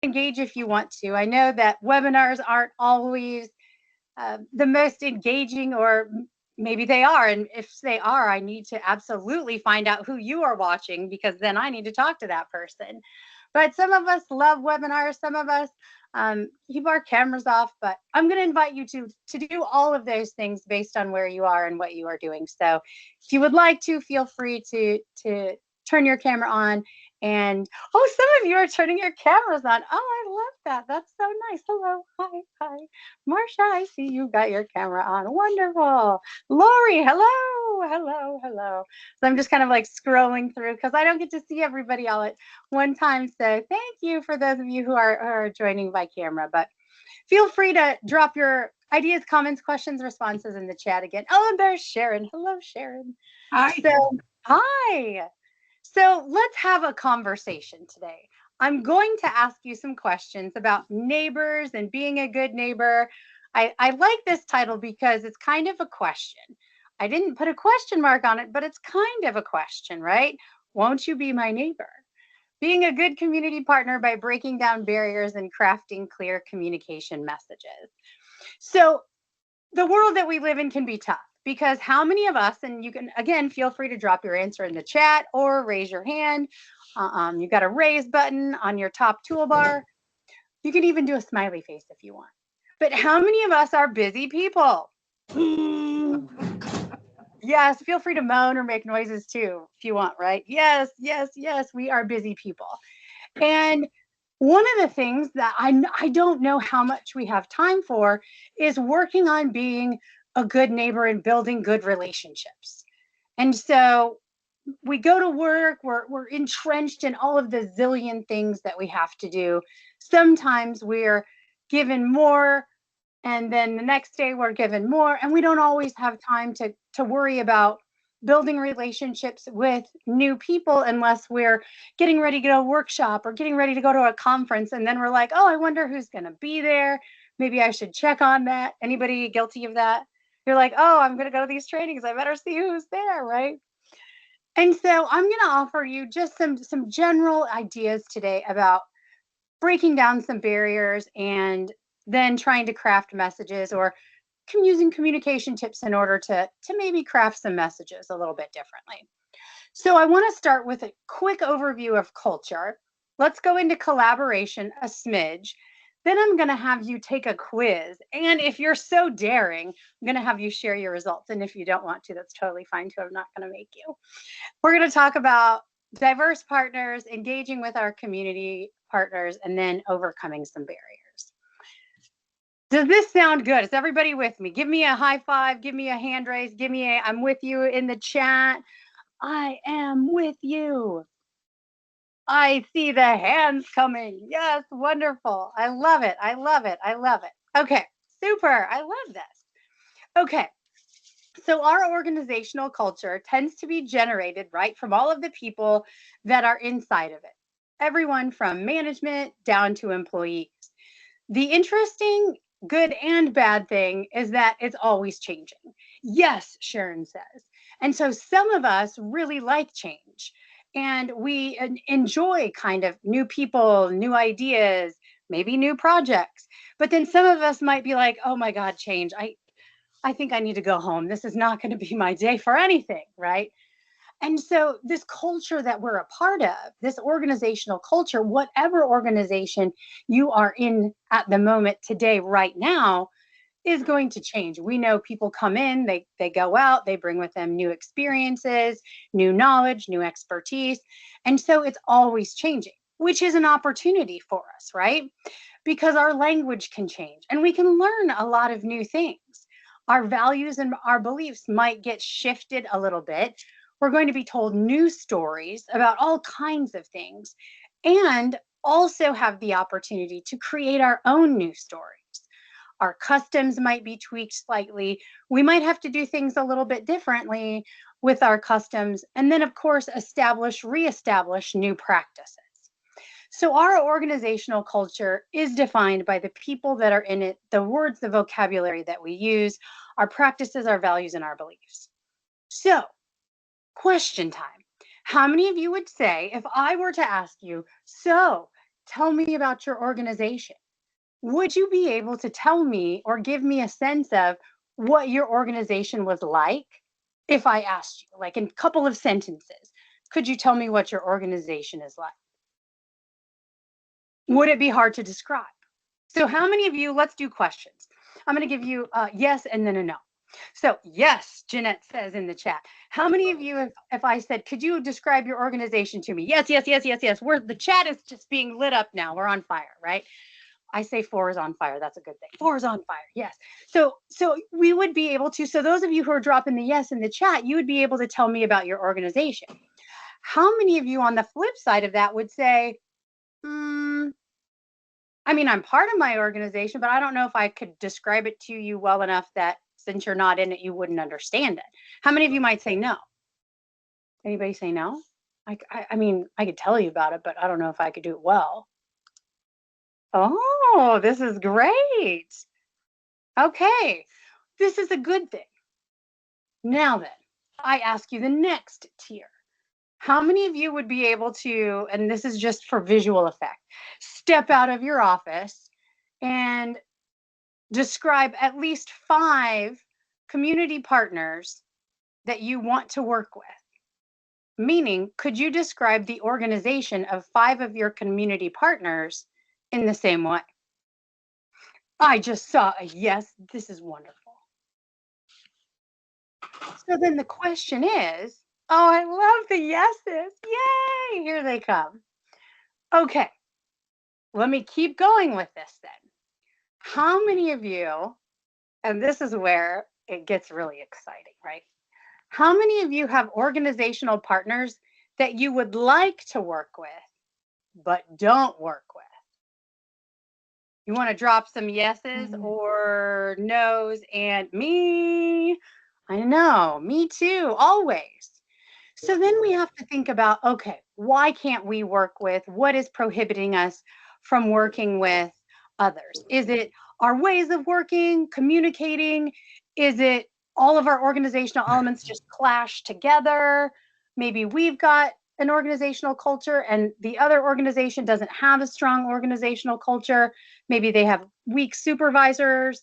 engage if you want to. I know that webinars aren't always the most engaging, or maybe they are. And if they are, I need to absolutely find out who you are watching, because then I need to talk to that person. But some of us love webinars, some of us keep our cameras off, but I'm going to invite you to do all of those things based on where you are and what you are doing. So if you would like to, feel free to turn your camera on. And oh, some of you are turning your cameras on. Oh, I love that. That's so nice. Hello. Hi. Hi. Marsha, I see you got your camera on. Wonderful. Lori, hello. Hello. Hello. So I'm just kind of like scrolling through because I don't get to see everybody all at one time. So thank you for those of you who are joining by camera. But feel free to drop your ideas, comments, questions, responses in the chat again. Oh, and there's Sharon. Hello, Sharon. Hi. So, hi. So let's have a conversation today. I'm going to ask you some questions about neighbors and being a good neighbor. I like this title because it's kind of a question. I didn't put a question mark on it, but it's kind of a question, right? Won't you be my neighbor? Being a good community partner by breaking down barriers and crafting clear communication messages. So, the world that we live in can be tough, because how many of us, and you can, again, feel free to drop your answer in the chat or raise your hand. You've got a raise button on your top toolbar. You can even do a smiley face if you want. But how many of us are busy people? Yes, feel free to moan or make noises too if you want, right? Yes, yes, yes, we are busy people. And one of the things that I don't know how much we have time for is working on being a good neighbor and building good relationships. And so we go to work, we're entrenched in all of the zillion things that we have to do. Sometimes we're given more, and then the next day we're given more, and we don't always have time to worry about building relationships with new people unless we're getting ready to go to a workshop or getting ready to go to a conference, and then we're like, oh, I wonder who's going to be there. Maybe I should check on that. Anybody guilty of that? You're like, oh, I'm going to go to these trainings, I better see who's there, right? And so I'm going to offer you just some general ideas today about breaking down some barriers and then trying to craft messages, or using communication tips in order to maybe craft some messages a little bit differently. So I want to start with a quick overview of culture. Let's go into collaboration a smidge. Then I'm going to have you take a quiz. And if you're so daring, I'm going to have you share your results. And if you don't want to, that's totally fine too. I'm not going to make you. We're going to talk about diverse partners, engaging with our community partners, and then overcoming some barriers. Does this sound good? Is everybody with me? Give me a high five, give me a hand raise, give me a I'm with you in the chat. I am with you. I see the hands coming. Yes, wonderful. I love it. I love it. I love it. Okay, super. I love this. Okay, so our organizational culture tends to be generated, right, from all of the people that are inside of it. Everyone from management down to employees. The interesting, good and bad thing is that it's always changing. Yes, Sharon says. And so some of us really like change, and we enjoy kind of new people, new ideas, maybe new projects. But then some of us might be like, oh my God, change. I think I need to go home. This is not going to be my day for anything, right? And so, this culture that we're a part of, this organizational culture, whatever organization you are in at the moment today, right now, is going to change. We know people come in, they go out, they bring with them new experiences, new knowledge, new expertise. And so, it's always changing, which is an opportunity for us, right? Because our language can change and we can learn a lot of new things. Our values and our beliefs might get shifted a little bit. We're going to be told new stories about all kinds of things, and also have the opportunity to create our own new stories. Our customs might be tweaked slightly. We might have to do things a little bit differently with our customs, and then, of course, reestablish new practices. So, our organizational culture is defined by the people that are in it, the words, the vocabulary that we use, our practices, our values, and our beliefs. So, question time. How many of you would say, if I were to ask you, so tell me about your organization. Would you be able to tell me or give me a sense of what your organization was like if I asked you, like in a couple of sentences? Could you tell me what your organization is like? Would it be hard to describe? So, how many of you, let's do questions. I'm going to give you a yes and then a no. So, yes, Jeanette says in the chat. How many of you, if I said, could you describe your organization to me? Yes, yes, yes, yes, yes. The chat is just being lit up now. We're on fire, right? I say 4 is on fire. That's a good thing. 4 is on fire. Yes. So we would be able to. So those of you who are dropping the yes in the chat, you would be able to tell me about your organization. How many of you on the flip side of that would say, I mean, I'm part of my organization, but I don't know if I could describe it to you well enough that since you're not in it, you wouldn't understand it. How many of you might say no? Anybody say no? I mean, I could tell you about it, but I don't know if I could do it well. Oh, this is great. Okay, this is a good thing. Now then, I ask you the next tier. How many of you would be able to, and this is just for visual effect, step out of your office and describe at least 5 community partners that you want to work with? Meaning, could you describe the organization of 5 of your community partners in the same way? I just saw a yes. This is wonderful. So then the question is, oh, I love the yeses. Yay, here they come. Okay, let me keep going with this then. How many of you, and this is where it gets really exciting, right? How many of you have organizational partners that you would like to work with, but don't work with? You want to drop some yeses or nos and me? I know, me too, always. So then we have to think about, okay, why can't we work with, what is prohibiting us from working with others? Is it our ways of working, communicating? Is it all of our organizational elements just clash together? Maybe we've got an organizational culture and the other organization doesn't have a strong organizational culture. Maybe they have weak supervisors.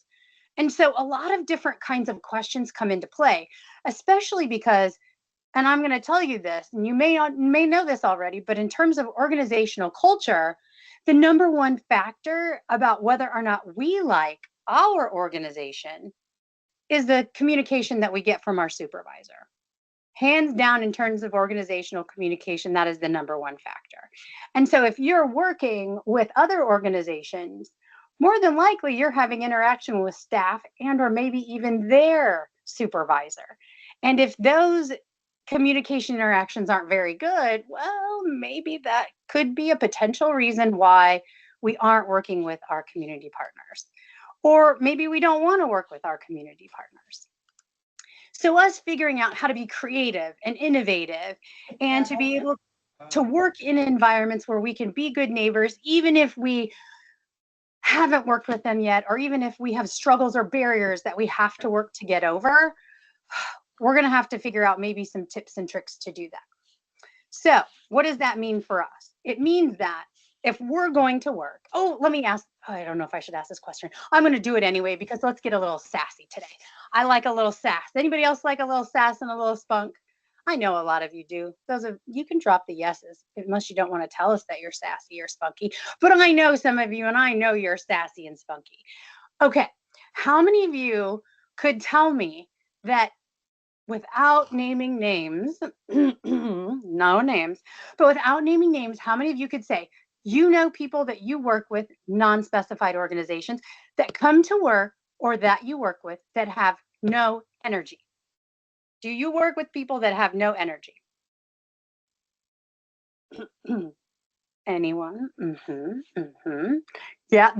And so a lot of different kinds of questions come into play, especially because, and I'm going to tell you this, and you may know this already, but in terms of organizational culture, the number one factor about whether or not we like our organization is the communication that we get from our supervisor. Hands down, in terms of organizational communication, that is the number one factor. And so if you're working with other organizations, more than likely you're having interaction with staff and or maybe even their supervisor. And if those communication interactions aren't very good, well, maybe that could be a potential reason why we aren't working with our community partners. Or maybe we don't want to work with our community partners. So us figuring out how to be creative and innovative and to be able to work in environments where we can be good neighbors, even if we haven't worked with them yet, or even if we have struggles or barriers that we have to work to get over, we're going to have to figure out maybe some tips and tricks to do that. So what does that mean for us? It means that if we're going to work, let me ask, I don't know if I should ask this question. I'm going to do it anyway, because let's get a little sassy today. I like a little sass. Anybody else like a little sass and a little spunk? I know a lot of you do. You can drop the yeses, unless you don't want to tell us that you're sassy or spunky. But I know some of you, and I know you're sassy and spunky. Okay, how many of you could tell me that without naming names, no names, but without naming names, how many of you could say, you know, people that you work with, non-specified organizations, that come to work or that you work with that have no energy? Do you work with people that have no energy? Anyone? Yeah,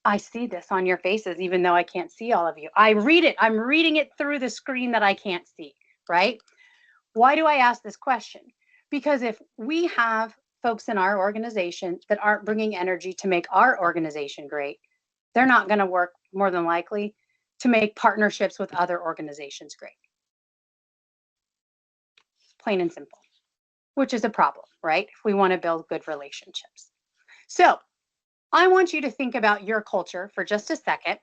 I see this on your faces, even though I can't see all of you. I read it. I'm reading it through the screen that I can't see, right? Why do I ask this question? Because if we have folks in our organization that aren't bringing energy to make our organization great, they're not going to work, more than likely, to make partnerships with other organizations great. Plain and simple, which is a problem, right? If we want to build good relationships. So I want you to think about your culture for just a second.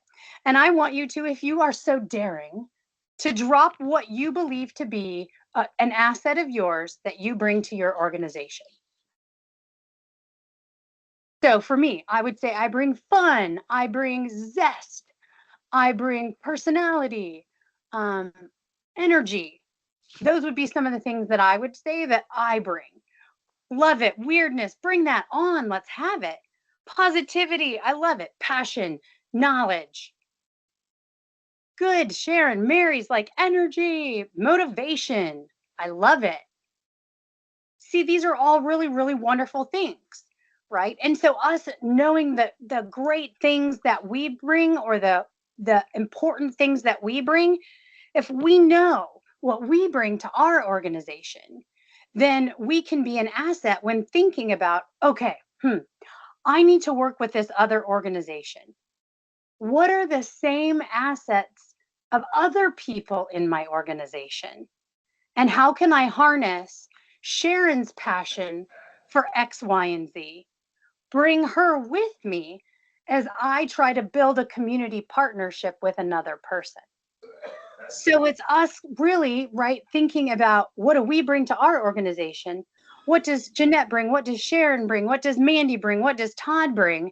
And I want you to, if you are so daring, to drop what you believe to be an asset of yours that you bring to your organization. So for me, I would say I bring fun, I bring zest, I bring personality, um, energy. Those would be some of the things that I would say that I bring. Love it. Weirdness, bring that on. Let's have it. Positivity, I love it. Passion, knowledge. Good, Sharon. Mary's like energy, motivation. I love it. See, these are all really, really wonderful things, right? And so us knowing the great things that we bring or the important things that we bring, if we know what we bring to our organization, then we can be an asset when thinking about, okay, I need to work with this other organization. What are the same assets of other people in my organization? And how can I harness Sharon's passion for X, Y, and Z? Bring her with me as I try to build a community partnership with another person. So it's us really, right, thinking about what do we bring to our organization? What does Jeanette bring? What does Sharon bring? What does Mandy bring? What does Todd bring?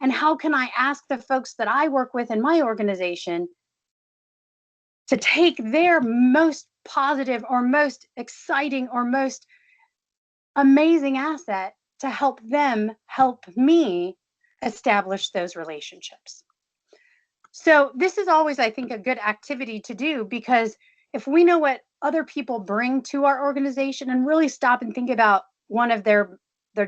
And how can I ask the folks that I work with in my organization to take their most positive or most exciting or most amazing asset to help them help me establish those relationships? So this is always, I think, a good activity to do, because if we know what other people bring to our organization and really stop and think about one of their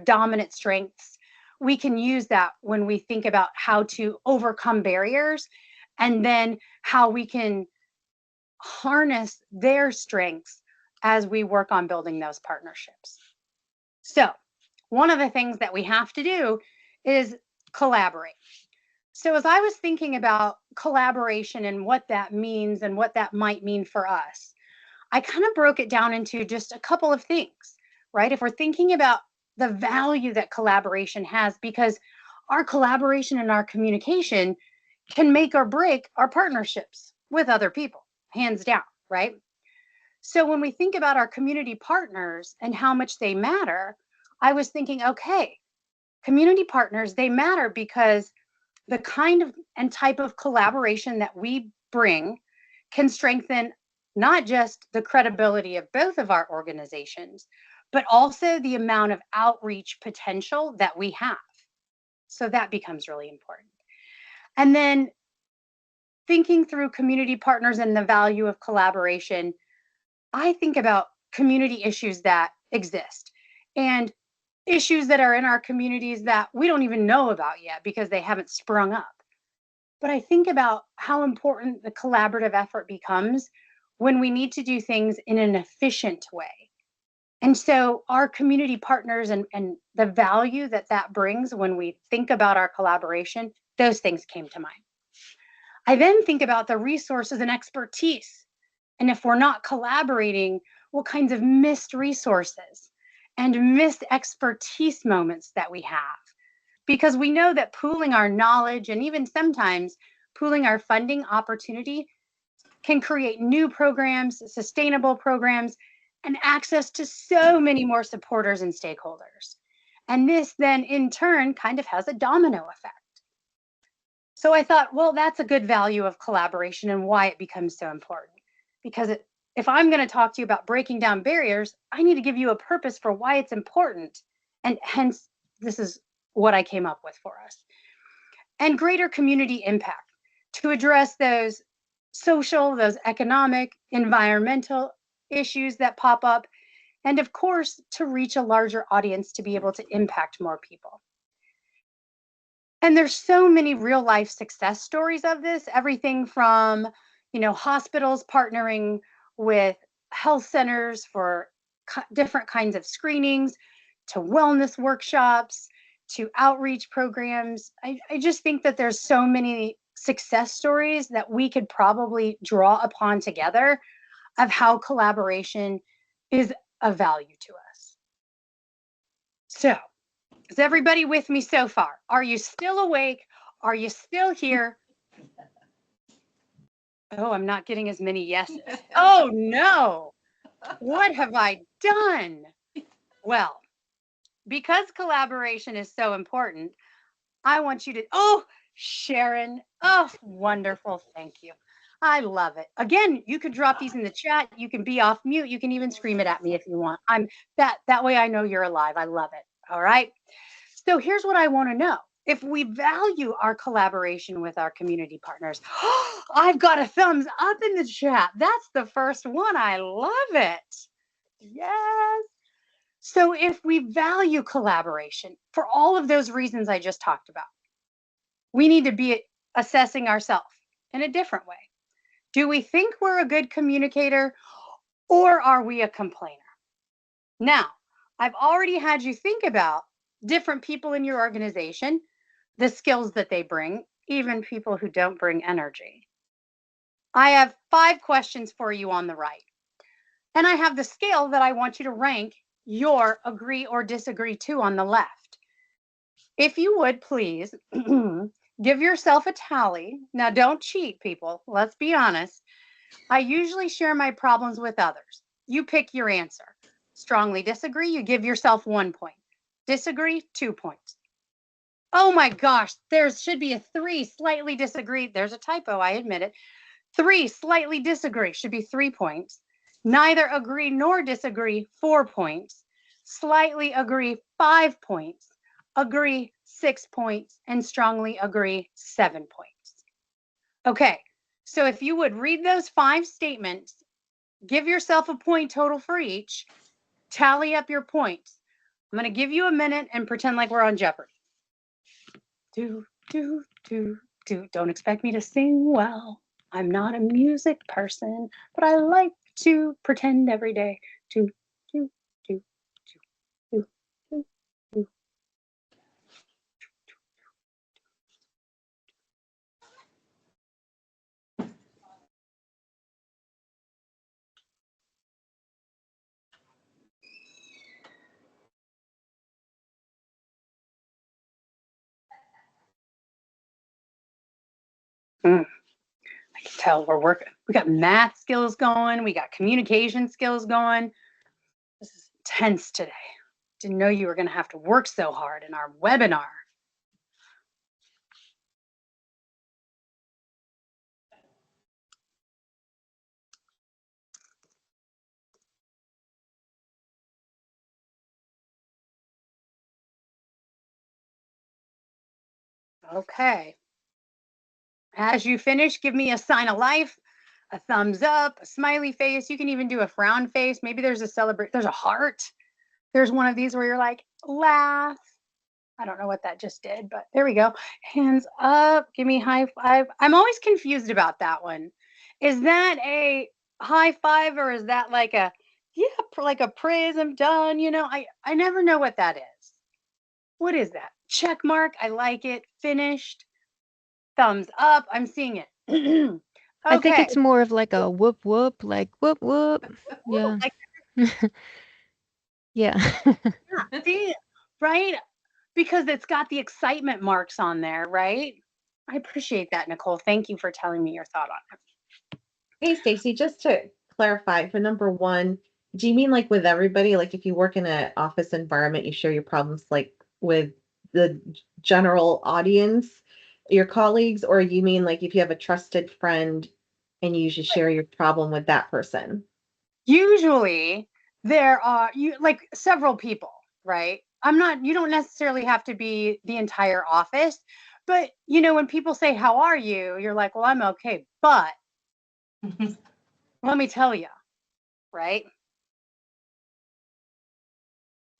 dominant strengths, we can use that when we think about how to overcome barriers, and then how we can harness their strengths as we work on building those partnerships. So, one of the things that we have to do is collaborate. So, as I was thinking about collaboration and what that means and what that might mean for us, I kind of broke it down into just a couple of things, right? If we're thinking about the value that collaboration has, because our collaboration and our communication can make or break our partnerships with other people, hands down, right? So when we think about our community partners and how much they matter, I was thinking, okay, community partners, they matter because the kind of and type of collaboration that we bring can strengthen not just the credibility of both of our organizations, but also the amount of outreach potential that we have. So that becomes really important. And then thinking through community partners and the value of collaboration, I think about community issues that exist and issues that are in our communities that we don't even know about yet because they haven't sprung up. But I think about how important the collaborative effort becomes when we need to do things in an efficient way. And so, our community partners and the value that that brings when we think about our collaboration, those things came to mind. I then think about the resources and expertise. And if we're not collaborating, what kinds of missed resources and missed expertise moments that we have. Because we know that pooling our knowledge and even sometimes pooling our funding opportunity can create new programs, sustainable programs, and access to so many more supporters and stakeholders. And this then in turn kind of has a domino effect. So I thought, well, that's a good value of collaboration and why it becomes so important. Because if I'm going to talk to you about breaking down barriers, I need to give you a purpose for why it's important. And hence, this is what I came up with for us. And greater community impact to address those social, those economic, environmental issues that pop up. And of course, to reach a larger audience to be able to impact more people. And there's so many real life success stories of this, everything from, hospitals partnering with health centers for different kinds of screenings, to wellness workshops, to outreach programs. I just think that there's so many success stories that we could probably draw upon together of how collaboration is of value to us. So Is everybody with me so far? Are you still awake? Are you still here? Oh, I'm not getting as many yeses. Oh no. What have I done? Well, because collaboration is so important, I want you to, oh, Sharon, oh, wonderful. Thank you. I love it. Again, you can drop these in the chat. You can be off mute. You can even scream it at me if you want. I'm that way I know you're alive. I love it. All right. So here's what I want to know. If we value our collaboration with our community partners, I've got a thumbs up in the chat. That's the first one. I love it. Yes. So if we value collaboration for all of those reasons I just talked about, we need to be assessing ourselves in a different way. Do we think we're a good communicator or are we a complainer? Now, I've already had you think about different people in your organization, the skills that they bring, even people who don't bring energy. I have 5 questions for you on the right. And I have the scale that I want you to rank your agree or disagree to on the left. If you would please give yourself a tally. Now, don't cheat, people. Let's be honest. I usually share my problems with others. You pick your answer. Strongly disagree, you give yourself 1 point. Disagree, 2 points. Oh my gosh, there should be a 3, slightly disagree. There's a typo, I admit it. 3, slightly disagree, should be 3 points. Neither agree nor disagree, 4 points. Slightly agree, 5 points. Agree, 6 points. And strongly agree, 7 points. Okay, so if you would read those 5 statements, give yourself a point total for each, tally up your points. I'm going to give you a minute and pretend like we're on Jeopardy. Do, do, do, do. Don't expect me to sing well. I'm not a music person, but I like to pretend every day. Do, do, do, do, do, do, do. I can tell we're working. We got math skills going. We got communication skills going. This is intense today. Didn't know you were going to have to work so hard in our webinar. Okay. As you finish, give me a sign of life, a thumbs up, a smiley face. You can even do a frown face. Maybe there's a celebrate. There's a heart. There's one of these where you're like, laugh. I don't know what that just did, but there we go. Hands up. Give me high five. I'm always confused about that one. Is that a high five or is that like a, yeah, like a praise, I'm done? You know, I never know what that is. What is that? Check mark. I like it. Finished. Thumbs up. I'm seeing it. I think Okay. it's more of like a whoop whoop, like whoop whoop. Ooh, Yeah. like, Yeah. see, right? Because it's got the excitement marks on there, right? I appreciate that, Nicole. Thank you for telling me your thought on it. Hey, Stacy, just to clarify, for number 1, do you mean like with everybody? Like if you work in an office environment, you share your problems like with the general audience, your colleagues, or you mean like if you have a trusted friend and you just share your problem with that person? Usually there are like several people, right? You don't necessarily have to be the entire office, but when people say, "How are you?" You're like, "Well, I'm okay, but let me tell you," right?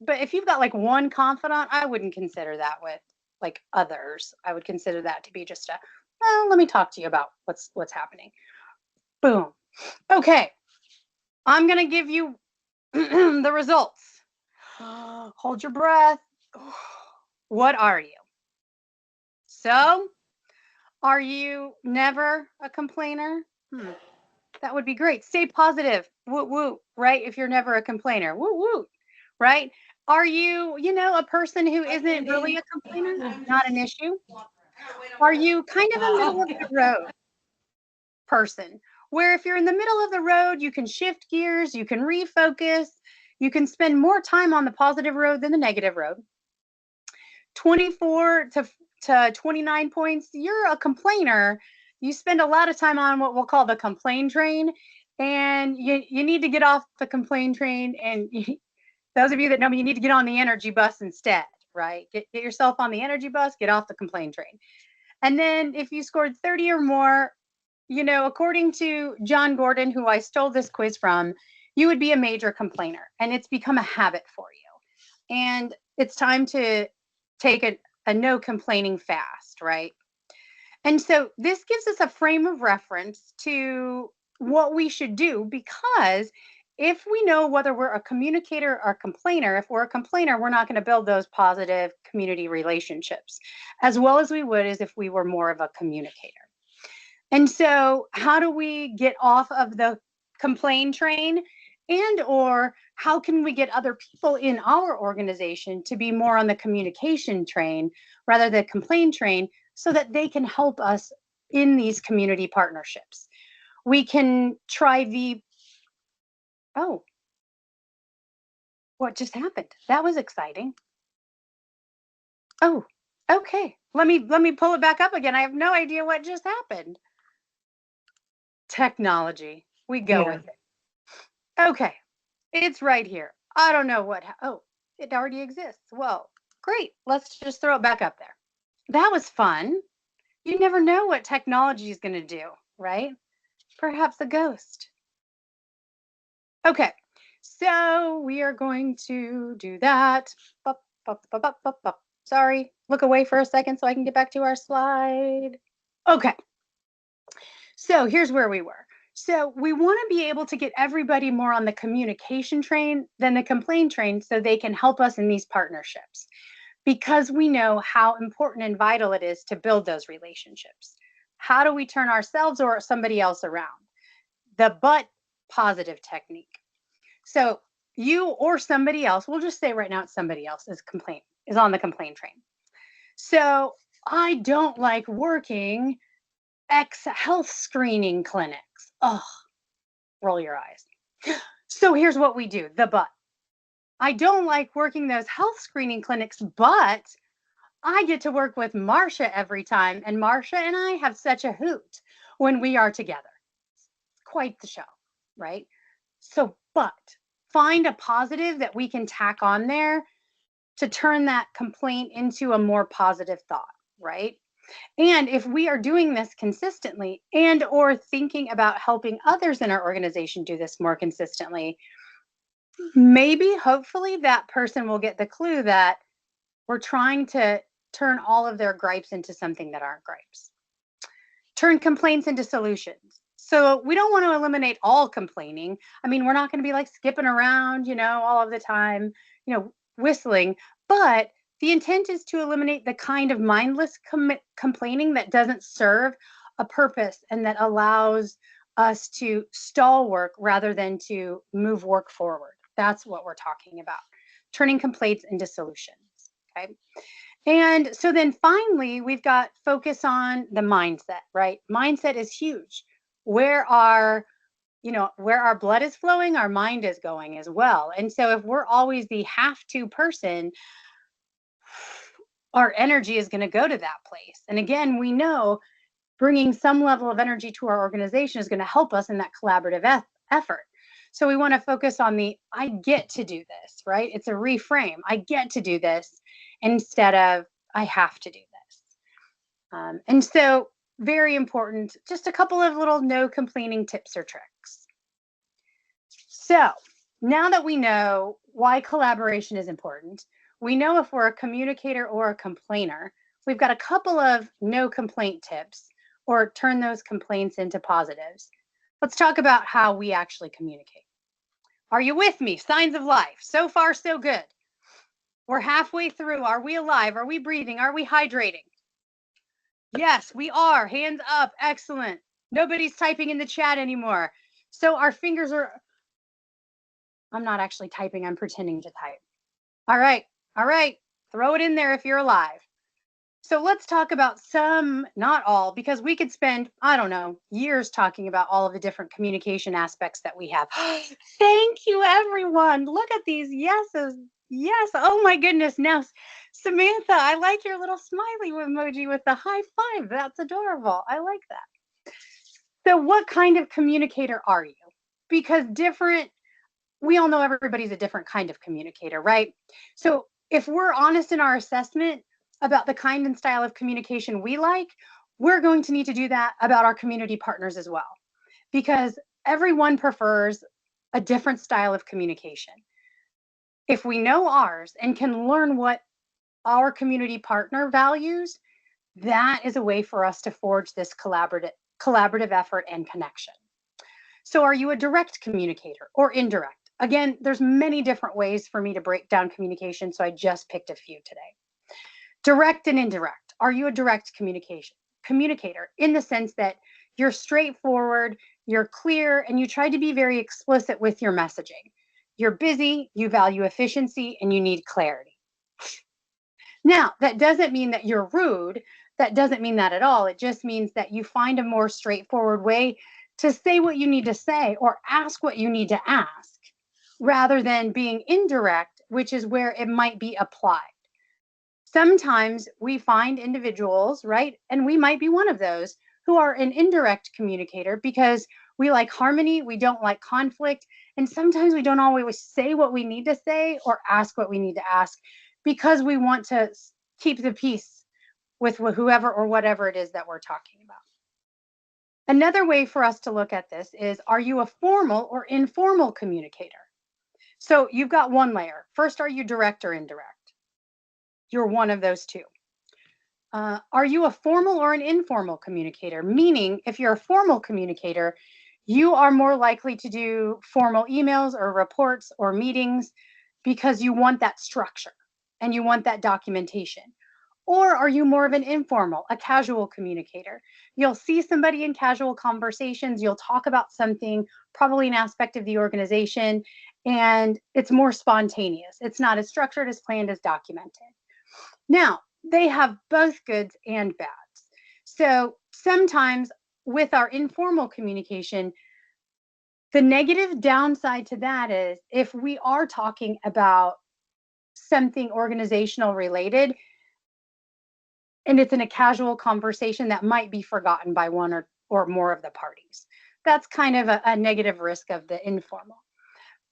But if you've got like one confidant, I wouldn't consider that with like others. I would consider that to be just a, well, let me talk to you about what's happening. Boom. Okay. I'm going to give you the results. Hold your breath. What are you? So, are you never a complainer? That would be great. Stay positive. Woo woo, right? If you're never a complainer. Woo woo. right? Are you, a person who isn't really a complainer? Not an issue. Are you kind of a middle of the road person where if you're in the middle of the road, you can shift gears, you can refocus, you can spend more time on the positive road than the negative road? 24 to 29 points, you're a complainer. You spend a lot of time on what we'll call the complain train, and you need to get off the complain train. And those of you that know me, you need to get on the energy bus instead, right? Get yourself on the energy bus, get off the complain train. And then if you scored 30 or more, according to John Gordon, who I stole this quiz from, you would be a major complainer, and it's become a habit for you. And it's time to take a no complaining fast, right? And so this gives us a frame of reference to what we should do, because if we know whether we're a communicator or a complainer, if we're a complainer, we're not going to build those positive community relationships as well as we would as if we were more of a communicator. And so how do we get off of the complain train, and or how can we get other people in our organization to be more on the communication train rather than complain train, so that they can help us in these community partnerships? We can try oh, what just happened? That was exciting. Oh, okay. Let me pull it back up again. I have no idea what just happened. Technology. We go Yeah. with it. Okay. It's right here. I don't know oh, it already exists. Well, great. Let's just throw it back up there. That was fun. You never know what technology is going to do, right? Perhaps a ghost. Okay. So we are going to do that. Bup, bup, bup, bup, bup, bup. Sorry. Look away for a second so I can get back to our slide. Okay. So here's where we were. So we want to be able to get everybody more on the communication train than the complaint train, so they can help us in these partnerships, because we know how important and vital it is to build those relationships. How do we turn ourselves or somebody else around? The but positive technique. So you or somebody else, we'll just say right now it's somebody else is on the complaint train. So I don't like working X health screening clinics. Oh, roll your eyes. So here's what we do, the but. I don't like working those health screening clinics, but I get to work with Marcia every time, and Marcia and I have such a hoot when we are together. Quite the show, right? So, but find a positive that we can tack on there to turn that complaint into a more positive thought, right? And if we are doing this consistently, and or thinking about helping others in our organization do this more consistently, maybe hopefully that person will get the clue that we're trying to turn all of their gripes into something that aren't gripes. Turn complaints into solutions. So we don't want to eliminate all complaining. I mean, we're not going to be like skipping around, all of the time, whistling, but the intent is to eliminate the kind of mindless complaining that doesn't serve a purpose and that allows us to stall work rather than to move work forward. That's what we're talking about. Turning complaints into solutions. Okay. And so then finally, we've got focus on the mindset, right? Mindset is huge. Where our blood is flowing, our mind is going as well. And so if we're always the have to person, our energy is going to go to that place. And again, we know bringing some level of energy to our organization is going to help us in that collaborative effort. So we want to focus on the I get to do this, right? It's a reframe. I get to do this instead of I have to do this. And so very important, just a couple of little no complaining tips or tricks. So now that we know why collaboration is important, we know if we're a communicator or a complainer, we've got a couple of no complaint tips, or turn those complaints into positives. Let's talk about how we actually communicate. Are you with me? Signs of life. So far, so good. We're halfway through. Are we alive? Are we breathing? Are we hydrating? Yes, we are. Hands up. Excellent. Nobody's typing in the chat anymore. So our fingers are, I'm not actually typing. I'm pretending to type. All right. All right. Throw it in there if you're alive. So let's talk about some, not all, because we could spend, I don't know, years talking about all of the different communication aspects that we have. Thank you, everyone. Look at these yeses. Yes. Oh, my goodness. Now, Samantha, I like your little smiley emoji with the high five. That's adorable. I like that. So, what kind of communicator are you? Because we all know everybody's a different kind of communicator, right? So if we're honest in our assessment about the kind and style of communication we like, we're going to need to do that about our community partners as well, because everyone prefers a different style of communication. If we know ours and can learn what our community partner values, that is a way for us to forge this collaborative effort and connection. So are you a direct communicator or indirect? Again, there's many different ways for me to break down communication, so I just picked a few today. Direct and indirect. Are you a direct communicator in the sense that you're straightforward, you're clear, and you try to be very explicit with your messaging? You're busy, you value efficiency, and you need clarity. Now, that doesn't mean that you're rude. That doesn't mean that at all. It just means that you find a more straightforward way to say what you need to say or ask what you need to ask, rather than being indirect, which is where it might be applied. Sometimes we find individuals, right? And we might be one of those who are an indirect communicator because we like harmony, we don't like conflict, and sometimes we don't always say what we need to say or ask what we need to ask because we want to keep the peace with whoever or whatever it is that we're talking about. Another way for us to look at this is, are you a formal or informal communicator? So you've got one layer. First, are you direct or indirect? You're one of those two. Are you a formal or an informal communicator? Meaning, if you're a formal communicator, you are more likely to do formal emails or reports or meetings because you want that structure and you want that documentation. Or are you more of an informal, a casual communicator? You'll see somebody in casual conversations, you'll talk about something, probably an aspect of the organization, and it's more spontaneous. It's not as structured, as planned, as documented. Now, they have both goods and bads. So sometimes with our informal communication, the negative downside to that is if we are talking about something organizational related and it's in a casual conversation, that might be forgotten by one or more of the parties. That's kind of a negative risk of the informal.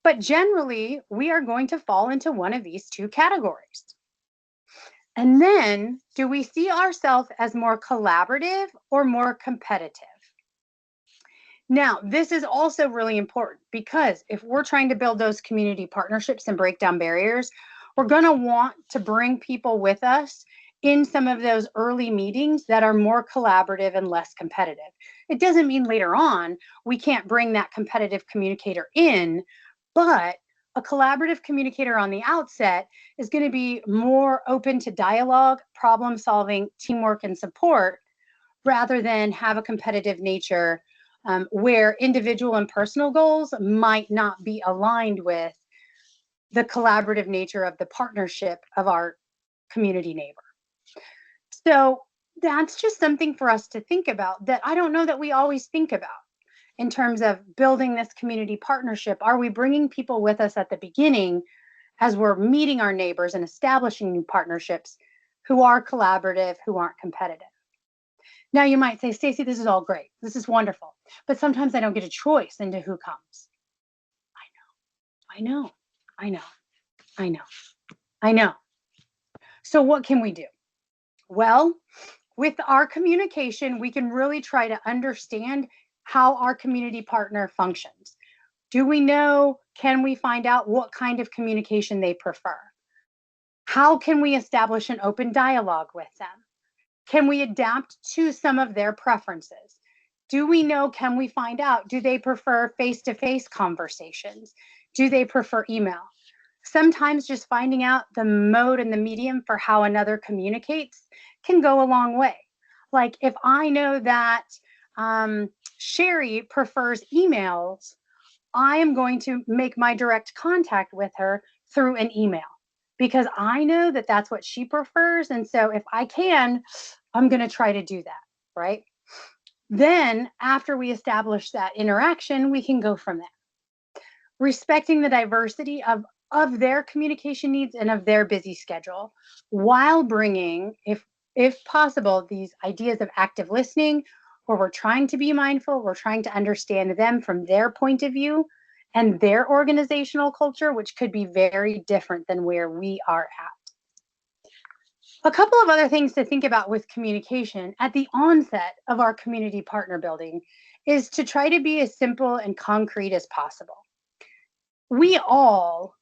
But generally, we are going to fall into one of these two categories. And then, do we see ourselves as more collaborative or more competitive? Now, this is also really important because if we're trying to build those community partnerships and break down barriers, we're going to want to bring people with us in some of those early meetings that are more collaborative and less competitive. It doesn't mean later on we can't bring that competitive communicator in, but a collaborative communicator on the outset is going to be more open to dialogue, problem solving, teamwork, and support rather than have a competitive nature where individual and personal goals might not be aligned with the collaborative nature of the partnership of our community neighbor. So that's just something for us to think about that I don't know that we always think about in terms of building this community partnership. Are we bringing people with us at the beginning as we're meeting our neighbors and establishing new partnerships who are collaborative, who aren't competitive? Now you might say, Stacy, this is all great. This is wonderful. But sometimes I don't get a choice into who comes. I know, I know, I know, I know. So what can we do? Well, with our communication, we can really try to understand how our community partner functions. Do we know? Can we find out what kind of communication they prefer? How can we establish an open dialogue with them? Can we adapt to some of their preferences? Do we know? Can we find out? Do they prefer face-to-face conversations? Do they prefer email? Sometimes just finding out the mode and the medium for how another communicates can go a long way. Like if I know that Sherry prefers emails, I am going to make my direct contact with her through an email. because I know that that's what she prefers. And so if I can, I'm going to try to do that, right? Then after we establish that interaction, we can go from there. Respecting the diversity of their communication needs and of their busy schedule, while bringing, if possible, these ideas of active listening, where we're trying to be mindful, we're trying to understand them from their point of view and their organizational culture, which could be very different than where we are at. A couple of other things to think about with communication at the onset of our community partner building is to try to be as simple and concrete as possible. We all,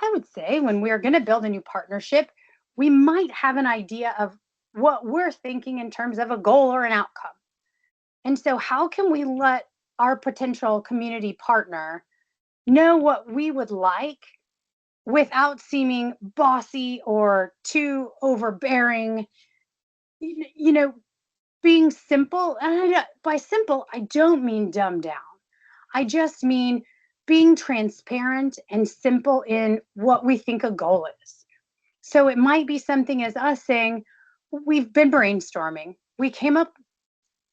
I would say, when we're going to build a new partnership, we might have an idea of what we're thinking in terms of a goal or an outcome. And so, how can we let our potential community partner know what we would like without seeming bossy or too overbearing? You know, being simple, and by simple, I don't mean dumbed down. I just mean being transparent and simple in what we think a goal is. So it might be something as us saying, we've been brainstorming. We came up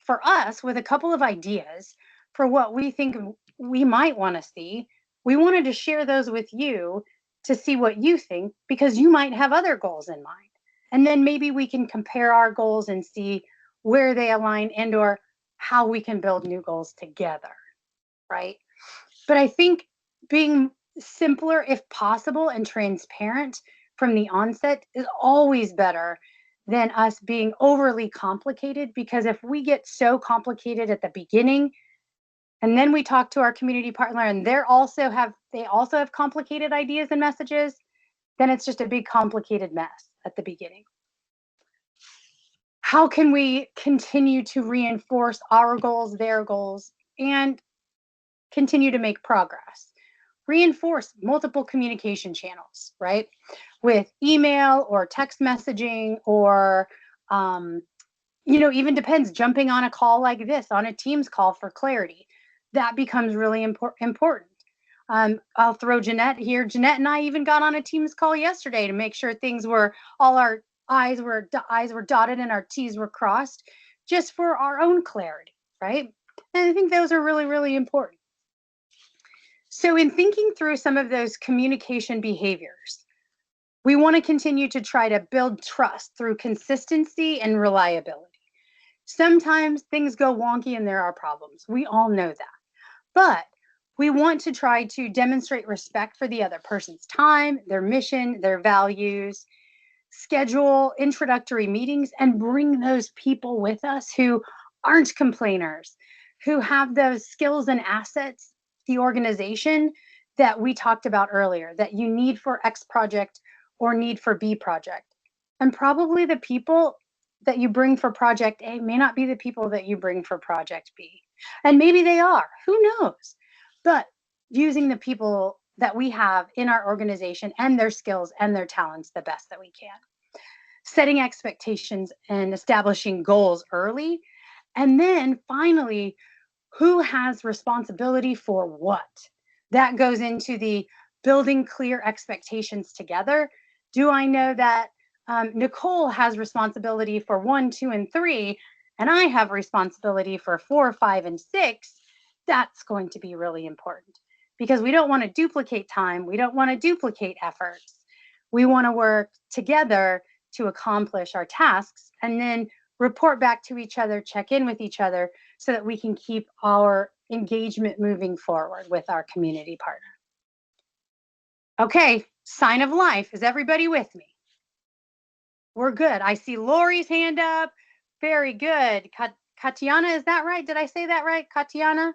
for us with a couple of ideas for what we think we might want to see. We wanted to share those with you to see what you think, because you might have other goals in mind. And then maybe we can compare our goals and see where they align and or how we can build new goals together, right? But I think being simpler, if possible, and transparent from the onset is always better than us being overly complicated. Because if we get so complicated at the beginning, and then we talk to our community partner and they also have complicated ideas and messages, then it's just a big complicated mess at the beginning. How can we continue to reinforce our goals, their goals, and continue to make progress? Reinforce multiple communication channels, right? With email or text messaging or, even depends, jumping on a call like this, on a Teams call for clarity. That becomes really important. I'll throw Jeanette here. Jeanette and I even got on a Teams call yesterday to make sure things were, all our I's were dotted and our T's were crossed, just for our own clarity, right? And I think those are really, really important. So in thinking through some of those communication behaviors, we want to continue to try to build trust through consistency and reliability. Sometimes things go wonky and there are problems. We all know that. But we want to try to demonstrate respect for the other person's time, their mission, their values, schedule introductory meetings, and bring those people with us who aren't complainers, who have those skills and assets, the organization that we talked about earlier, that you need for X project or need for B project. And probably the people that you bring for project A may not be the people that you bring for project B. And maybe they are, who knows? But using the people that we have in our organization and their skills and their talents the best that we can. Setting expectations and establishing goals early. And then finally, who has responsibility for what? That goes into the building clear expectations together. Do I know that Nicole has responsibility for 1, 2, and 3, and I have responsibility for 4, 5, and 6? That's going to be really important, because we don't want to duplicate time. We don't want to duplicate efforts. We want to work together to accomplish our tasks and then report back to each other, check in with each other so that we can keep our engagement moving forward with our community partner. Okay, sign of life. Is everybody with me? We're good. I see Lori's hand up. Very good. Katiana, is that right? Did I say that right? Katiana?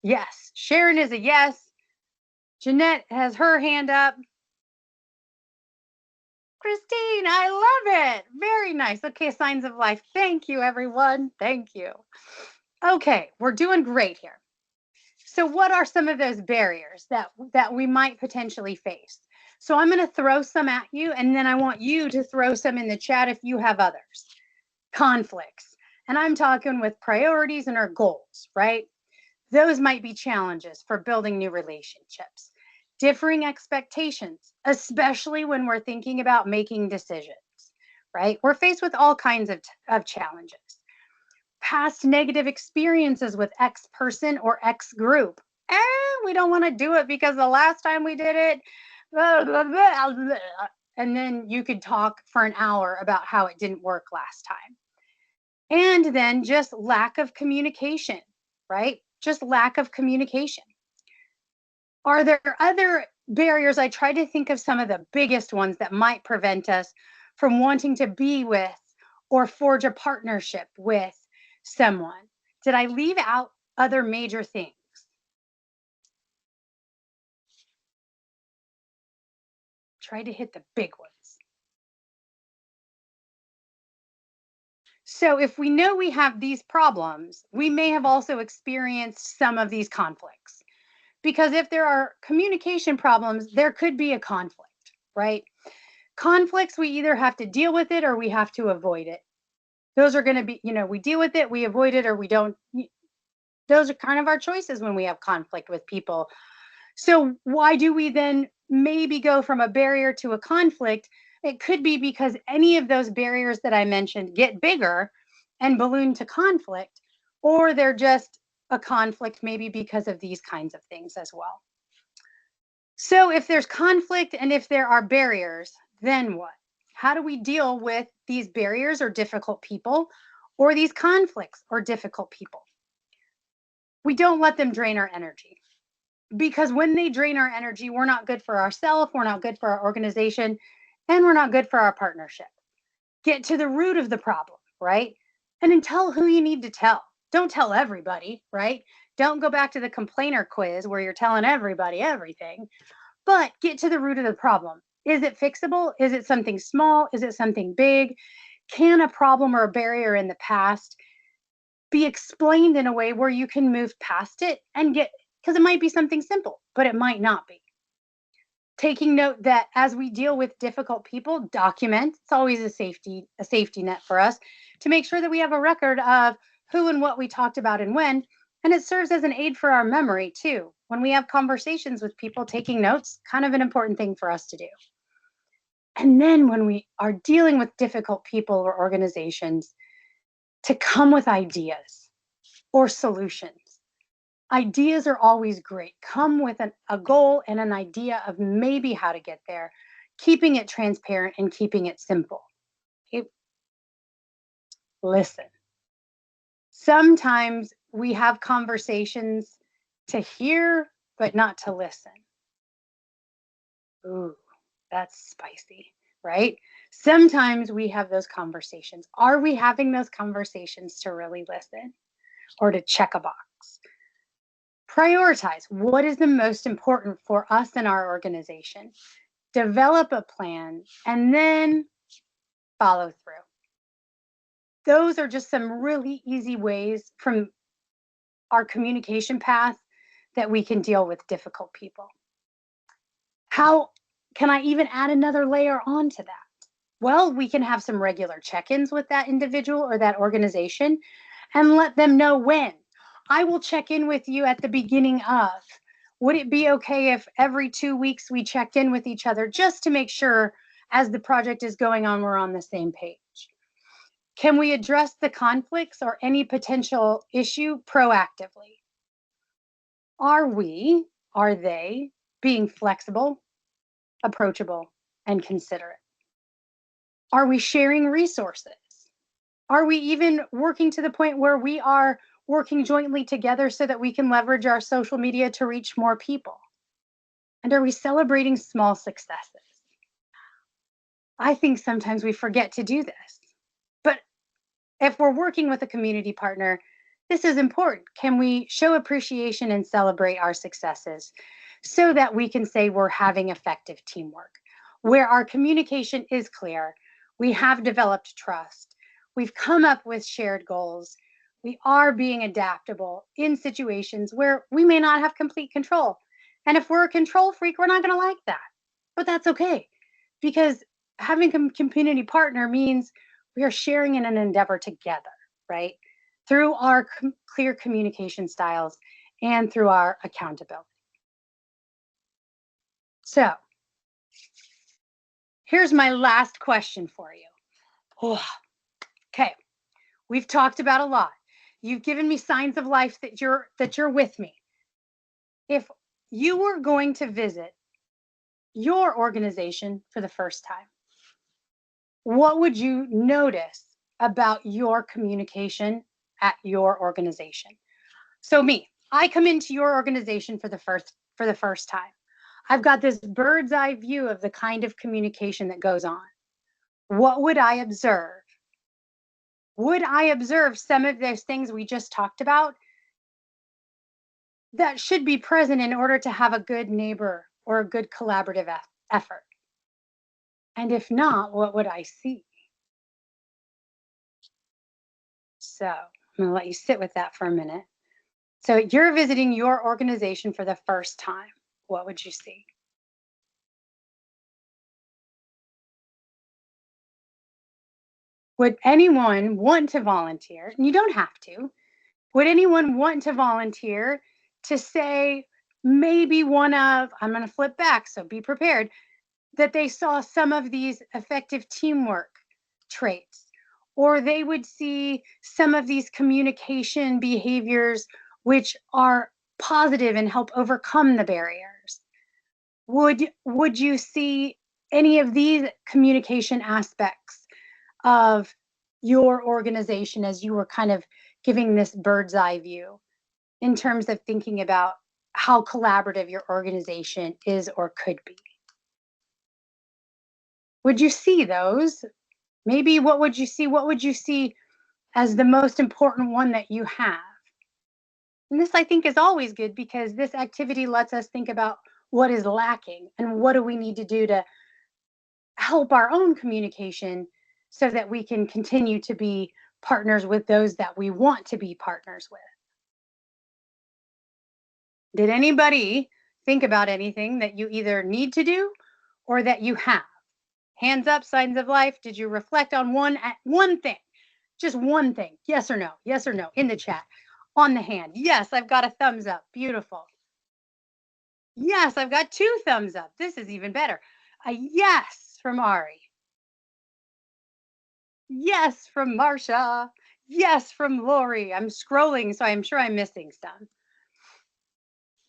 Yes. Sharon is a yes. Jeanette has her hand up. Christine, I love it. Very nice. Okay, signs of life. Thank you, everyone. Thank you. Okay, we're doing great here. So what are some of those barriers that we might potentially face? So I'm going to throw some at you, and then I want you to throw some in the chat if you have others. Conflicts. And I'm talking with priorities and our goals, right? Those might be challenges for building new relationships. differing expectations, especially when we're thinking about making decisions, right? We're faced with all kinds of challenges. Past negative experiences with X person or X group. We don't want to do it because the last time we did it, blah, blah, blah, blah. And then you could talk for an hour about how it didn't work last time. And then just lack of communication, right? Just lack of communication. Are there other barriers? I try to think of some of the biggest ones that might prevent us from wanting to be with or forge a partnership with someone. Did I leave out other major things? Try to hit the big ones. So if we know we have these problems, we may have also experienced some of these conflicts. Because if there are communication problems, there could be a conflict, right? Conflicts, we either have to deal with it or we have to avoid it. Those are going to be, we deal with it, we avoid it, or we don't. Those are kind of our choices when we have conflict with people. So why do we then maybe go from a barrier to a conflict? It could be because any of those barriers that I mentioned get bigger and balloon to conflict, or they're just a conflict maybe because of these kinds of things as well. So if there's conflict and if there are barriers, then what? How do we deal with these barriers or difficult people, or these conflicts or difficult people? We don't let them drain our energy. Because when they drain our energy, we're not good for ourselves, we're not good for our organization, and we're not good for our partnership. Get to the root of the problem, right? And then tell who you need to tell. Don't tell everybody, right? Don't go back to the complainer quiz where you're telling everybody everything, but get to the root of the problem. Is it fixable? Is it something small? Is it something big? Can a problem or a barrier in the past be explained in a way where you can move past it and get, because it might be something simple, but it might not be. Taking note that as we deal with difficult people, document. It's always a safety net for us to make sure that we have a record of who and what we talked about and when. And it serves as an aid for our memory too. When we have conversations with people, taking notes, kind of an important thing for us to do. And then when we are dealing with difficult people or organizations, to come with ideas or solutions. Ideas are always great. Come with a goal and an idea of maybe how to get there, keeping it transparent and keeping it simple. Okay? Listen. Sometimes we have conversations to hear, but not to listen. Ooh, that's spicy, right? Sometimes we have those conversations. Are we having those conversations to really listen or to check a box? Prioritize what is the most important for us and our organization. Develop a plan and then follow through. Those are just some really easy ways from our communication path that we can deal with difficult people. How can I even add another layer onto that? Well, we can have some regular check-ins with that individual or that organization and let them know when. I will check in with you at the beginning of. Would it be okay if every 2 weeks we check in with each other just to make sure as the project is going on, we're on the same page? Can we address the conflicts or any potential issue proactively? Are they being flexible, approachable, and considerate? Are we sharing resources? Are we even working to the point where we are working jointly together so that we can leverage our social media to reach more people? And are we celebrating small successes? I think sometimes we forget to do this. But if we're working with a community partner, this is important. Can we show appreciation and celebrate our successes so that we can say we're having effective teamwork, where our communication is clear, we have developed trust, we've come up with shared goals, we are being adaptable in situations where we may not have complete control. And if we're a control freak, we're not going to like that. But that's okay, because having a community partner means we are sharing in an endeavor together, right? Through our clear communication styles and through our accountability. So here's my last question for you. Oh, okay. We've talked about a lot. You've given me signs of life that you're with me. If you were going to visit your organization for the first time, what would you notice about your communication at your organization? So me, I come into your organization for the first time. I've got this bird's eye view of the kind of communication that goes on. What would I observe? Would I observe some of those things we just talked about that should be present in order to have a good neighbor or a good collaborative effort? And if not, what would I see? So I'm going to let you sit with that for a minute. So you're visiting your organization for the first time. What would you see? Would anyone want to volunteer? And you don't have to. Would anyone want to volunteer to say maybe one of, I'm going to flip back, so be prepared, that they saw some of these effective teamwork traits, or they would see some of these communication behaviors which are positive and help overcome the barriers? Would you see any of these communication aspects of your organization as you were kind of giving this bird's eye view in terms of thinking about how collaborative your organization is or could be? Would you see those? Maybe what would you see? What would you see as the most important one that you have? And this, I think, is always good because this activity lets us think about what is lacking and what do we need to do to help our own communication so that we can continue to be partners with those that we want to be partners with. Did anybody think about anything that you either need to do or that you have? Hands up, signs of life. Did you reflect on one thing? Just one thing. Yes or no? Yes or no? In the chat. On the hand. Yes, I've got a thumbs up. Beautiful. Yes, I've got 2 thumbs up. This is even better. A yes from Ari. Yes from Marsha. Yes from Lori. I'm scrolling, so I'm sure I'm missing some.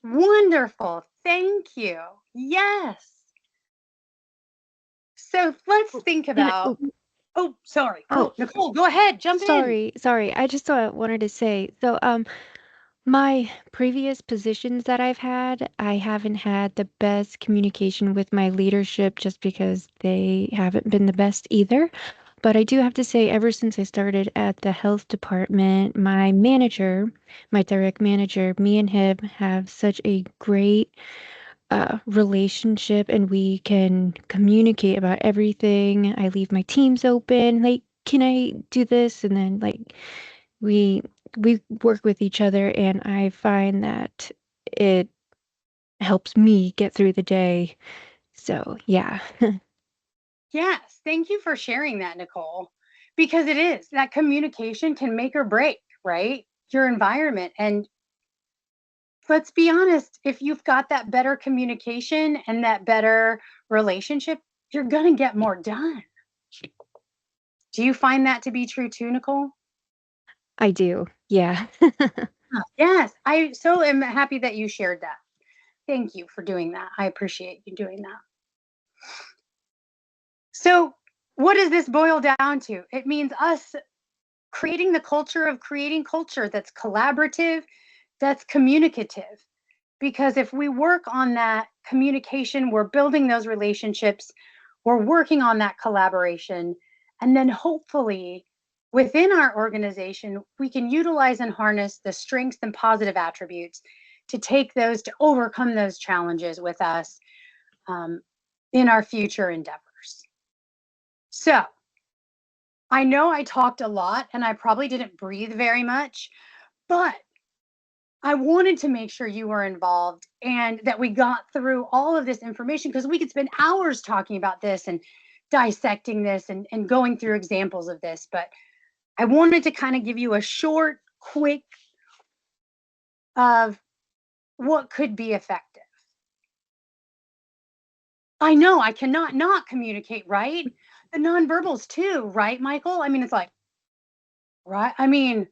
Wonderful. Thank you. Yes. So let's think And about. Oh, sorry. oh, Nicole, go ahead. Jump in. sorry. I just wanted to say, so my previous positions that I've had, I haven't had the best communication with my leadership just because they haven't been the best either. But I do have to say, ever since I started at the health department, my manager, my direct manager, me and him have such a great relationship, and we can communicate about everything. I leave my teams open, like, can I do this? And then like we we work with each other, and I find that it helps me get through the day. So yeah. Yes, thank you for sharing that, Nicole, because it is that communication can make or break, right? Your environment. And let's be honest, if you've got that better communication and that better relationship, you're going to get more done. Do you find that to be true too, Nicole? I do. Yeah. Yes, I so am happy that you shared that. Thank you for doing that. I appreciate you doing that. So, what does this boil down to? It means us creating the culture of creating culture that's collaborative, that's communicative. Because if we work on that communication, we're building those relationships, we're working on that collaboration, and then hopefully within our organization, we can utilize and harness the strengths and positive attributes to take those, to overcome those challenges with us in our future endeavors. So, I know I talked a lot and I probably didn't breathe very much, but I wanted to make sure you were involved and that we got through all of this information because we could spend hours talking about this and dissecting this and going through examples of this. But I wanted to kind of give you a short, quick of what could be effective. I know I cannot not communicate, right? The nonverbals too, right, Michael? I mean, it's like, right? I mean,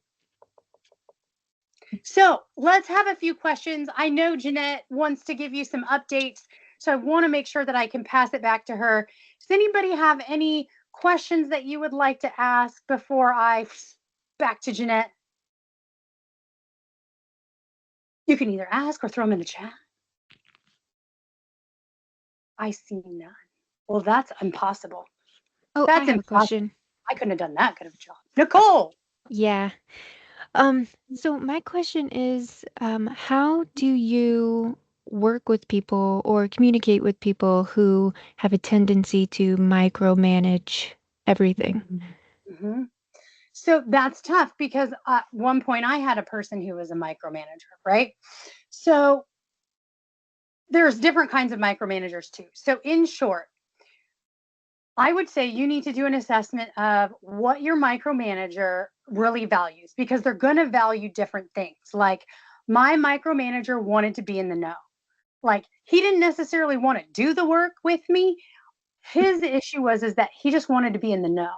so let's have a few questions. I know Jeanette wants to give you some updates, so I want to make sure that I can pass it back to her. Does anybody have any questions that you would like to ask before I back to Jeanette? You can either ask or throw them in the chat. I see none. Well, that's impossible. Oh, I That's have a impossible. question. I couldn't have done that good of a job. Nicole. Yeah. So my question is, how do you work with people or communicate with people who have a tendency to micromanage everything? Mhm. So that's tough because at one point I had a person who was a micromanager, right? So there's different kinds of micromanagers too. So in short, I would say you need to do an assessment of what your micromanager really values because they're going to value different things. Like my micromanager wanted to be in the know. Like he didn't necessarily want to do the work with me. His issue was is that he just wanted to be in the know.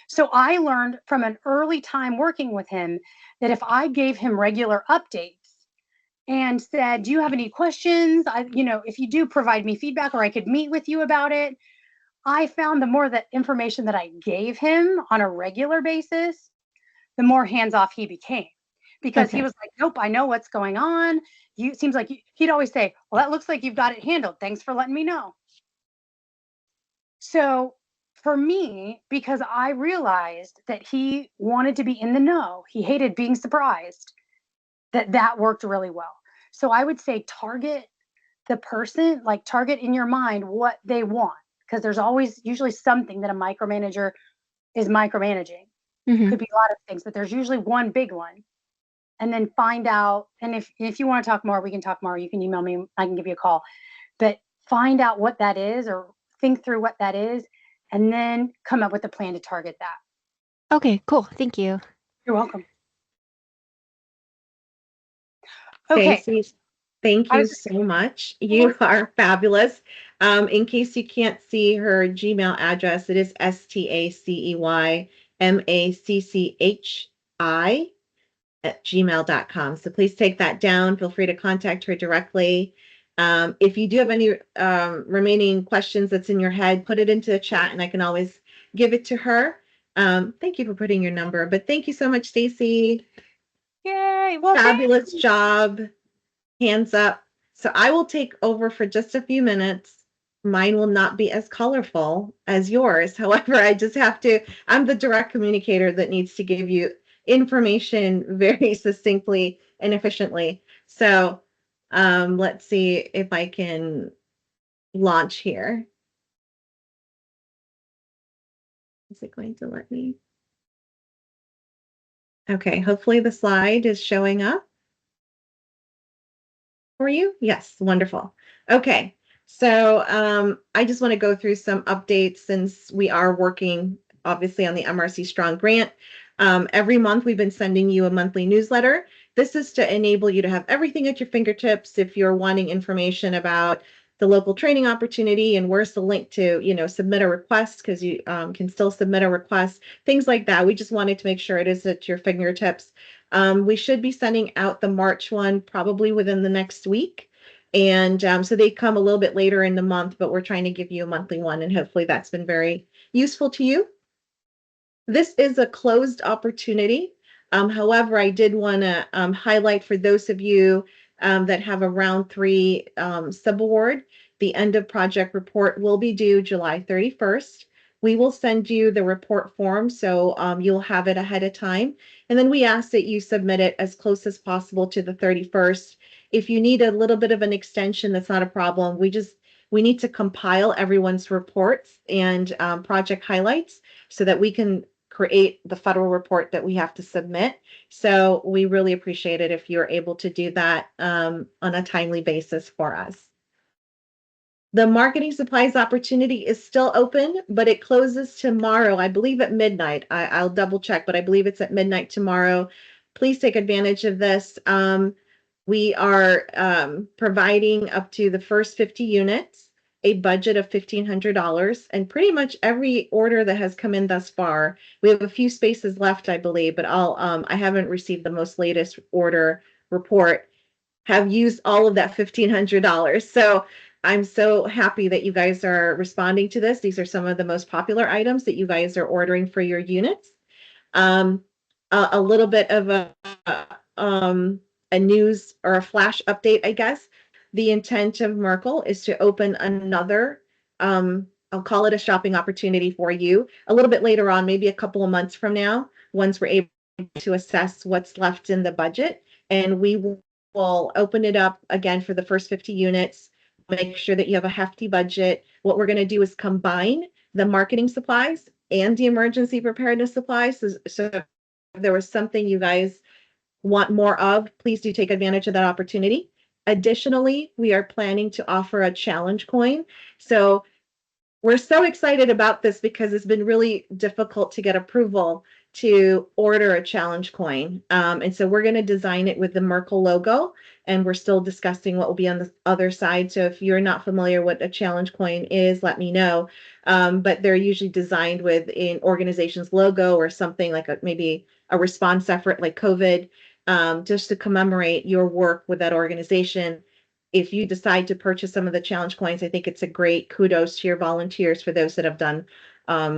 So I learned from an early time working with him that if I gave him regular updates and said, "Do you have any questions? If you do, provide me feedback, or I could meet with you about it." I found the more that information that I gave him on a regular basis, the more hands off he became, because he Okay. was like, "Nope, I know what's going on. You seems like he'd always say, "Well, that looks like you've got it handled. Thanks for letting me know." So for me, because I realized that he wanted to be in the know, he hated being surprised, that worked really well. So I would say target the person, like target in your mind what they want, because there's always usually something that a micromanager is micromanaging. Hmm. Could be a lot of things, but there's usually one big one. And then find out, and if you want to talk more, we can talk more. You can email me, I can give you a call. But find out what that is or think through what that is and then come up with a plan to target that. Okay, cool. Thank you. You're welcome. Okay. Stacy, thank I you was just so much. You are fabulous. In case you can't see her Gmail address, it is staceymacchi@gmail.com. So please take that down. Feel free to contact her directly. If you do have any remaining questions that's in your head, put it into the chat and I can always give it to her. Thank you for putting your number, but thank you so much, Stacy. yay. Well, Fabulous job. Hands up. So I will take over for just a few minutes. Mine will not be as colorful as yours. However, I'm the direct communicator that needs to give you information very succinctly and efficiently. So let's see if I can launch here. Is it going to let me? Okay, hopefully the slide is showing up for you. Yes, wonderful. Okay, so I just want to go through some updates since we are working obviously on the MRC Strong grant. Every month we've been sending you a monthly newsletter. This is to enable you to have everything at your fingertips if you're wanting information about the local training opportunity and where's the link to, submit a request because you can still submit a request, things like that. We just wanted to make sure it is at your fingertips. We should be sending out the March one probably within the next week. And so they come a little bit later in the month, but we're trying to give you a monthly one. And hopefully that's been very useful to you. This is a closed opportunity. However, I did want to highlight for those of you that have a round 3 subaward, the end of project report will be due July 31st. We will send you the report form, so you'll have it ahead of time. And then we ask that you submit it as close as possible to the 31st. If you need a little bit of an extension, that's not a problem. We need to compile everyone's reports and project highlights so that we can create the federal report that we have to submit. So we really appreciate it if you're able to do that on a timely basis for us. The marketing supplies opportunity is still open, but it closes tomorrow, I believe at midnight. I'll double check, but I believe it's at midnight tomorrow. Please take advantage of this. We are providing up to the first 50 units. a budget of $1,500, and pretty much every order that has come in thus far, we have a few spaces left, I believe, but I haven't received the most latest order report, have used all of that $1,500. So I'm so happy that you guys are responding to this. These are some of the most popular items that you guys are ordering for your units. Um, a little bit of a news or a flash update, I guess. The intent of Merkle is to open another, I'll call it a shopping opportunity for you a little bit later on, maybe a couple of months from now, once we're able to assess what's left in the budget. And we will open it up again for the first 50 units, make sure that you have a hefty budget. What we're going to do is combine the marketing supplies and the emergency preparedness supplies. So if there was something you guys want more of, please do take advantage of that opportunity. Additionally, we are planning to offer a challenge coin. So we're so excited about this because it's been really difficult to get approval to order a challenge coin. And so we're going to design it with the Merkle logo, and we're still discussing what will be on the other side. So if you're not familiar what a challenge coin is, let me know. But they're usually designed with an organization's logo or something like maybe a response effort like COVID, just to commemorate your work with that organization. If you decide to purchase some of the challenge coins, I think it's a great kudos to your volunteers for those that have done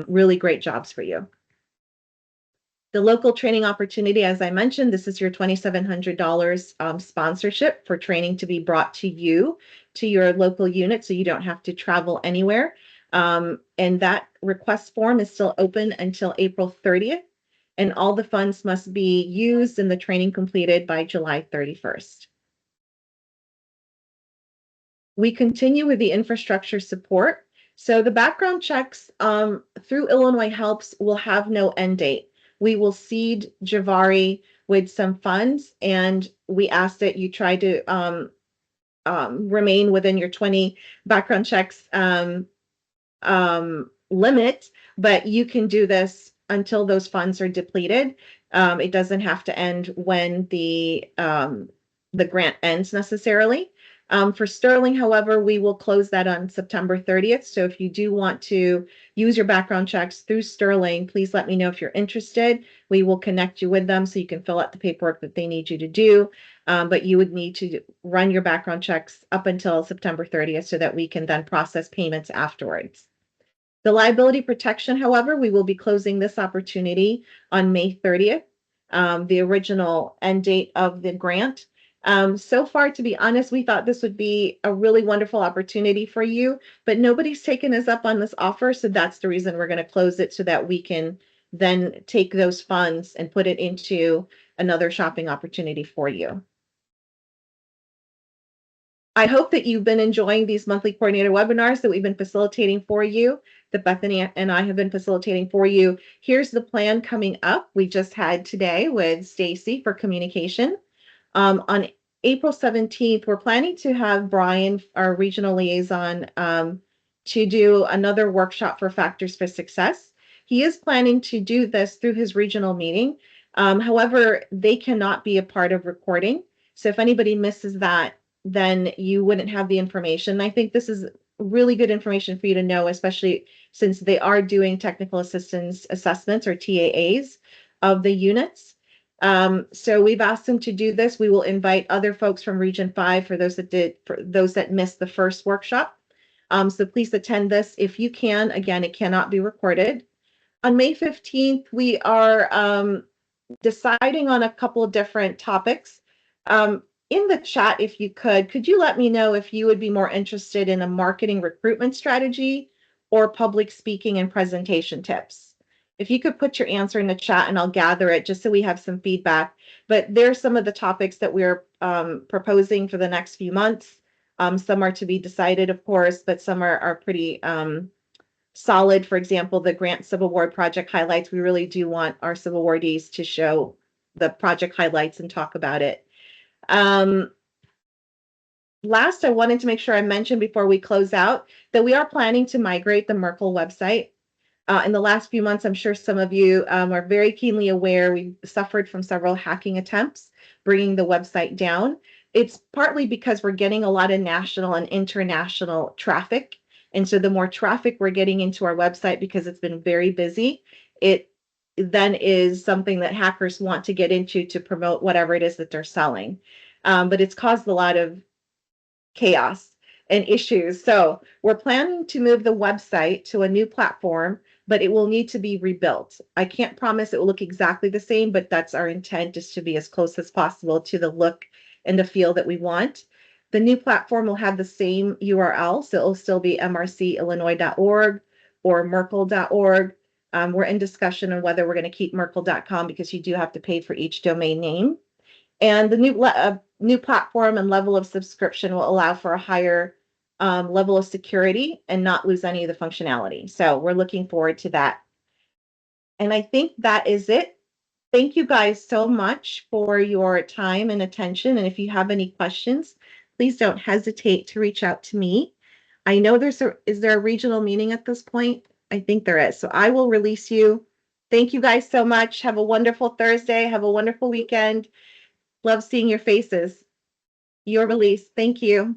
really great jobs for you. The local training opportunity, as I mentioned, this is your $2,700 sponsorship for training to be brought to you, to your local unit, so you don't have to travel anywhere. And that request form is still open until April 30th, and all the funds must be used and the training completed by July 31st. We continue with the infrastructure support. So the background checks through Illinois Helps will have no end date. We will seed Javari with some funds, and we ask that you try to remain within your 20 background checks limit, but you can do this until those funds are depleted. It doesn't have to end when the grant ends necessarily. For Sterling, however, we will close that on September 30th. So if you do want to use your background checks through Sterling, please let me know if you're interested. We will connect you with them so you can fill out the paperwork that they need you to do. But you would need to run your background checks up until September 30th so that we can then process payments afterwards. The liability protection, however, we will be closing this opportunity on May 30th, the original end date of the grant. So far, to be honest, we thought this would be a really wonderful opportunity for you, but nobody's taken us up on this offer. So that's the reason we're going to close it so that we can then take those funds and put it into another shopping opportunity for you. I hope that you've been enjoying these monthly coordinator webinars that we've been facilitating for you, that Bethany and I have been facilitating for you. Here's the plan coming up. We just had today with Stacy for communication. On April 17th, we're planning to have Brian, our regional liaison, to do another workshop for Factors for Success. He is planning to do this through his regional meeting. However, they cannot be a part of recording. So if anybody misses that, then you wouldn't have the information. I think this is really good information for you to know, especially since they are doing technical assistance assessments or TAAs of the units. So we've asked them to do this. We will invite other folks from Region 5 for those that missed the first workshop. So please attend this if you can. Again, it cannot be recorded. On May 15th, we are deciding on a couple of different topics. In the chat, if you could you let me know if you would be more interested in a marketing recruitment strategy or public speaking and presentation tips? If you could put your answer in the chat and I'll gather it just so we have some feedback. But there's some of the topics that we're proposing for the next few months. Some are to be decided, of course, but some are pretty solid. For example, the grant subaward project highlights. We really do want our subawardees to show the project highlights and talk about it. Last, I wanted to make sure I mentioned before we close out that we are planning to migrate the Merkle website. In the last few months, I'm sure some of you are very keenly aware we've suffered from several hacking attempts, bringing the website down. It's partly because we're getting a lot of national and international traffic, And so the more traffic we're getting into our website because it's been very busy, it then is something that hackers want to get into to promote whatever it is that they're selling. But it's caused a lot of chaos and issues. So we're planning to move the website to a new platform, but it will need to be rebuilt. I can't promise it will look exactly the same, but that's our intent, is to be as close as possible to the look and the feel that we want. The new platform will have the same URL, so it'll still be mrcillinois.org or merkle.org. We're in discussion on whether we're going to keep merkle.com because you do have to pay for each domain name. And the new platform and level of subscription will allow for a higher level of security and not lose any of the functionality. So we're looking forward to that. And I think that is it. Thank you guys so much for your time and attention. And if you have any questions, please don't hesitate to reach out to me. I know is there a regional meeting at this point? I think there is. So I will release you. Thank you guys so much. Have a wonderful Thursday. Have a wonderful weekend. Love seeing your faces. Your release. Thank you.